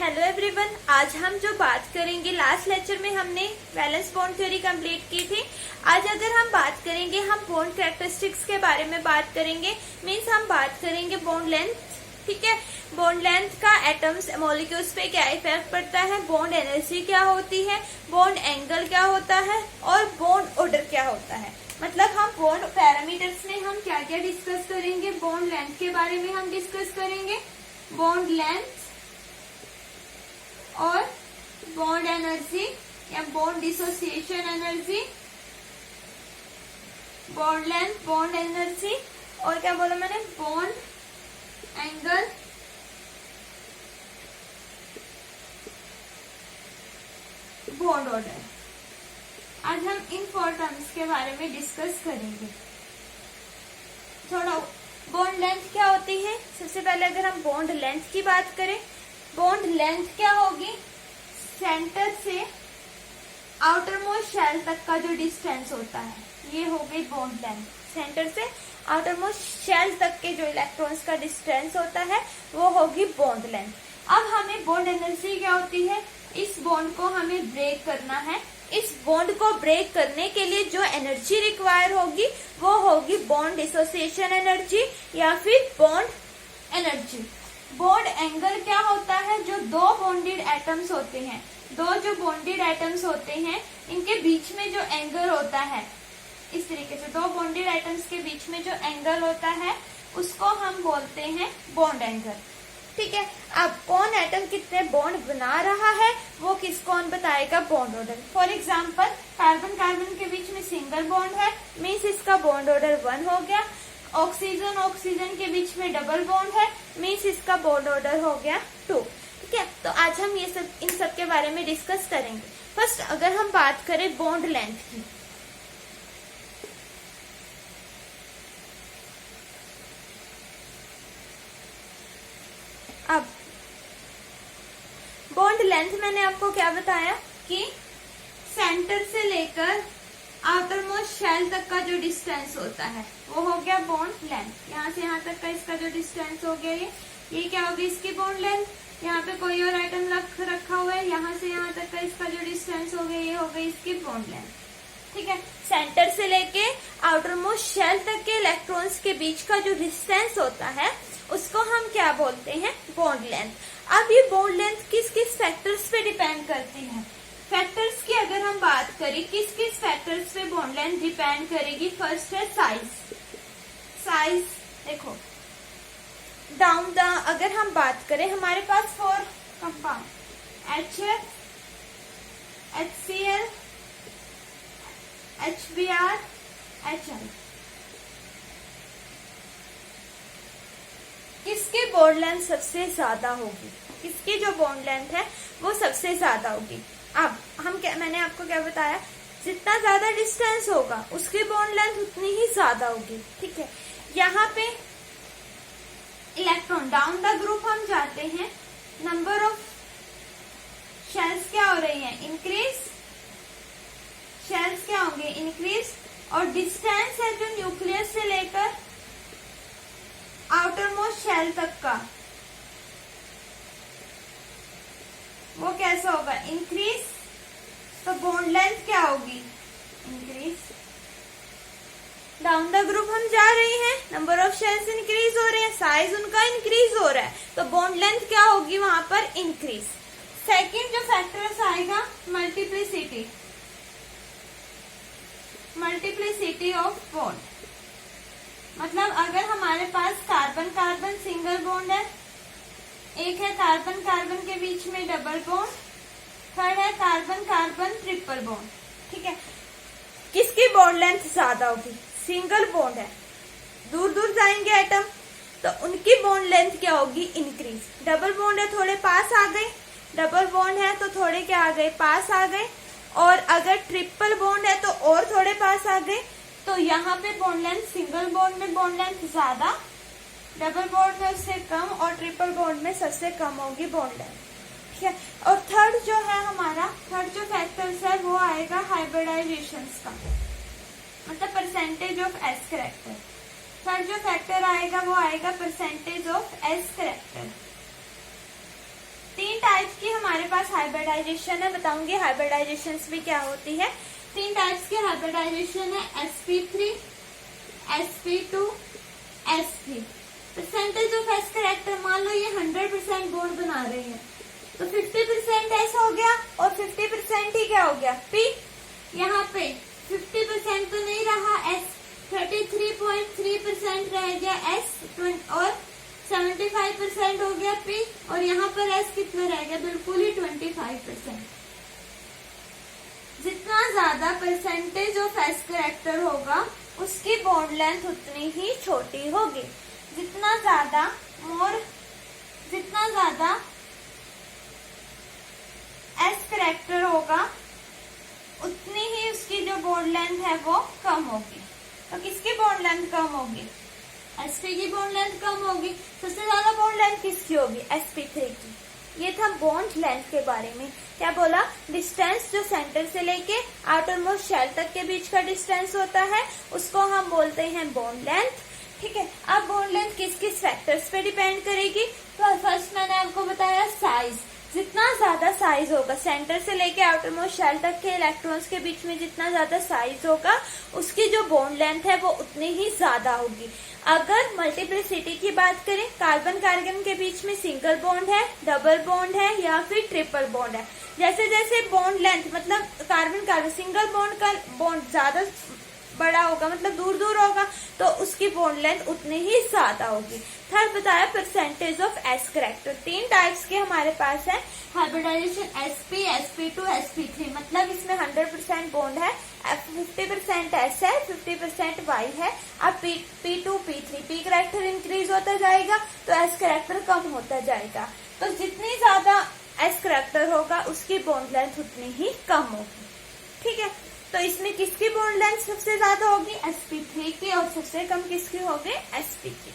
Hello everyone, आज हम जो बात करेंगे, लास्ट लेक्चर में हमने वैलेंस बॉन्ड थ्योरी कंप्लीट की थी। आज अगर हम बात करेंगे, हम बॉन्ड कैरेक्टरिस्टिक्स के बारे में बात करेंगे। मींस हम बात करेंगे बॉन्ड लेंथ। ठीक है, बॉन्ड लेंथ का एटम्स मॉलिक्यूल्स पे क्या इफेक्ट पड़ता है, बॉन्ड एनर्जी क्या होती है, बॉन्ड एंगल क्या होता है और बॉन्ड ऑर्डर क्या होता है। मतलब हम बॉन्ड पैरामीटर्स में हम क्या क्या डिस्कस करेंगे। बॉन्ड लेंथ के बारे में हम डिस्कस करेंगे, बॉन्ड लेंथ और बॉन्ड एनर्जी या bond dissociation energy, bond length, bond energy और क्या बोला मैंने, बॉन्ड एंगल, बॉन्ड ऑर्डर। आज हम इन 4 टर्म्स के बारे में डिस्कस करेंगे। थोड़ा बॉन्ड लेंथ क्या होती है। सबसे पहले अगर हम बॉन्ड लेंथ की बात करें, बॉन्ड लेंथ क्या होगी, सेंटर से आउटर मोस्ट शेल तक का जो डिस्टेंस होता है, ये हो गई बॉन्ड लेंथ। सेंटर से आउटर मोस्ट शेल तक के जो इलेक्ट्रॉन्स का डिस्टेंस होता है वो होगी बॉन्ड लेंथ। अब हमें बॉन्ड एनर्जी क्या होती है, इस बॉन्ड को हमें ब्रेक करना है। इस बॉन्ड को ब्रेक करने के लिए जो एनर्जी रिक्वायर होगी वो होगी बॉन्ड डिसोसिएशन एनर्जी या फिर बॉन्ड एनर्जी। बॉन्ड एंगल क्या होता है, जो दो बॉन्डेड एटम्स होते हैं, दो जो बॉन्डेड एटम्स होते हैं इनके बीच में जो एंगल होता है, इस तरीके से दो बॉन्डेड एटम्स के बीच में जो एंगल होता है उसको हम बोलते हैं बॉन्ड एंगल। ठीक है, अब कौन एटम कितने बॉन्ड बना रहा है वो कौन बताएगा, bond order. For example carbon carbon के बीच में सिंगल बॉन्ड है, मीन्स इसका बॉन्ड ऑर्डर 1 हो गया। ऑक्सीजन ऑक्सीजन के बीच में डबल बॉन्ड है, मीन्स इसका बॉन्ड ऑर्डर हो गया 2। ठीक है, तो आज हम ये सब इन सब के बारे में डिस्कस करेंगे। फर्स्ट अगर हम बात करें बॉन्ड लेंथ की, अब बॉन्ड लेंथ मैंने आपको क्या बताया कि सेंटर से लेकर आउटर मोस्ट शेल तक का जो डिस्टेंस होता है वो हो गया बॉन्ड लेंथ। यहाँ से यहाँ तक का इसका जो डिस्टेंस हो गया, ये क्या होगी इसकी बॉन्ड लेंथ। यहाँ पे कोई और आइटम रखा हुआ है, यहाँ से यहाँ तक का इसका जो डिस्टेंस हो गया, ये हो गई इसकी बॉन्ड लेंथ। ठीक है, सेंटर से लेके आउटर मोस्ट शेल तक के इलेक्ट्रॉन्स के बीच का जो डिस्टेंस होता है उसको हम क्या बोलते हैं, बॉन्ड लेंथ। अब ये बॉन्ड लेंथ किस किस फैक्टर्स पे डिपेंड करती है। फैक्टर्स की अगर हम बात करें, किस किस फैक्टर्स पे बॉन्ड लेंथ डिपेंड करेगी। फर्स्ट है साइज। साइज देखो, डाउन द अगर हम बात करें, हमारे पास 4 compound HF, HCl, HBr, HI, किसकी बॉन्ड लेंथ सबसे ज्यादा होगी, किसकी जो बॉन्ड लेंथ है वो सबसे ज्यादा होगी। अब हम क्या, मैंने आपको क्या बताया, जितना ज्यादा डिस्टेंस होगा उसकी बॉन्ड लेंथ उतनी ही ज्यादा होगी। ठीक है, यहाँ पे इलेक्ट्रॉन डाउन द ग्रुप हम जाते हैं, नंबर ऑफ शेल्स क्या हो रही है, इंक्रीज, शेल्स क्या होंगे, इंक्रीज, और डिस्टेंस है जो न्यूक्लियस से लेकर आउटर मोस्ट शेल तक का, वो कैसा होगा, इंक्रीज। तो बॉन्ड लेंथ क्या होगी, इंक्रीज। डाउन द ग्रुप हम जा रहे हैं, नंबर ऑफ शेल्स इंक्रीज हो रहे हैं, साइज उनका इंक्रीज हो रहा है, तो बॉन्ड लेंथ क्या होगी वहां पर, इंक्रीज। सेकेंड जो फैक्टर्स आएगा, मल्टीप्लिसिटी, मल्टीप्लिसिटी ऑफ बॉन्ड। मतलब अगर हमारे पास कार्बन कार्बन सिंगल बॉन्ड है, एक है कार्बन कार्बन के बीच में डबल बॉन्ड, थर्ड है कार्बन कार्बन ट्रिपल बॉन्ड। ठीक है, किसकी बॉन्ड लेंथ ज्यादा होगी, सिंगल बॉन्ड है, दूर दूर जाएंगे एटम तो उनकी बॉन्ड लेंथ क्या होगी, इंक्रीज। डबल बॉन्ड है, थोड़े पास आ गए, डबल बॉन्ड है तो थोड़े क्या आ गए, पास आ गए, और अगर ट्रिपल बॉन्ड है तो और थोड़े पास आ गए। तो यहाँ पे बॉन्ड लेंथ, सिंगल बॉन्ड में बॉन्ड लेंथ ज्यादा, डबल बॉन्ड में उससे कम, और ट्रिपल बॉन्ड में सबसे कम होगी बॉन्ड लेंथ। ठीक है, और थर्ड जो है हमारा, थर्ड जो फैक्टर्स है वो आएगा हाइब्रिडाइजेशन का, मतलब percentage of S character. Third जो फैक्टर आएगा वो आएगा परसेंटेज ऑफ एस करेक्टर। तीन टाइप्स की हमारे पास हाइब्रिडाइजेशन है, बताऊंगी हाइब्रिडाइजेशन भी क्या होती है। तीन टाइप्स की हाइब्रिडाइजेशन है, sp3, sp2, s3। Percentage of S character, मान लो ये 100% बॉन्ड बना रहे हैं तो 50% एस हो गया और 50% ही क्या हो गया पी। यहाँ पे 50% तो नहीं रहा एस, 33.3% रह गया एस और 75% हो गया पी, और यहाँ पर एस कितना रह गया, बिल्कुल ही 25%। जितना ज्यादा परसेंटेज ऑफ एस करेक्टर होगा उसकी बॉन्ड लेंथ उतनी ही छोटी होगी। जितना ज्यादा एस करेक्टर होगा उतनी ही उसकी जो बॉन्ड लेंथ है वो कम होगी। तो किसकी बॉन्ड लेंथ कम होगी, sp की बॉन्ड लेंथ कम होगी। सबसे ज्यादा बॉन्ड लेंथ किसकी होगी, sp3 की। ये था बॉन्ड लेंथ के बारे में। क्या बोला, डिस्टेंस जो सेंटर से लेके आउटर मोस्ट शेल तक के बीच का डिस्टेंस होता है उसको हम बोलते हैं बॉन्ड लेंथ। ठीक है, अब बॉन्ड लेंथ किस किस फैक्टर्स पे डिपेंड करेगी। तो फर्स्ट मैंने आपको बताया साइज। जितना ज्यादा साइज होगा सेंटर से लेके आउटर मोस्ट शेल तक के इलेक्ट्रॉन्स के बीच में, जितना ज्यादा साइज होगा उसकी जो बॉन्ड लेंथ है वो उतनी ही ज्यादा होगी। अगर मल्टीप्लिसिटी की बात करें, कार्बन कार्बन के बीच में सिंगल बॉन्ड है, डबल बॉन्ड है या फिर ट्रिपल बॉन्ड है, जैसे जैसे बॉन्ड लेंथ मतलब कार्बन कार्बन सिंगल बॉन्ड का बॉन्ड ज्यादा बड़ा होगा मतलब दूर दूर होगा तो उसकी बॉन्ड लेंथ उतनी ही ज्यादा होगी। थर्ड बताया परसेंटेज ऑफ एस करेक्टर। तीन टाइप्स के हमारे पास है हाइब्रिडाइजेशन, sp, sp2, sp3। मतलब इसमें 100% बॉन्ड है, 50% एस है, 50% वाई है। अब p2, p3, p character increase होता जाएगा तो एस करेक्टर कम होता जाएगा। तो जितनी ज्यादा एस करेक्टर होगा उसकी बॉन्ड लेंथ उतनी ही कम होगी। ठीक है, तो इसमें किसकी बॉन्ड लेंथ सबसे ज्यादा होगी, sp3 की, और सबसे कम किसकी होगी, sp की।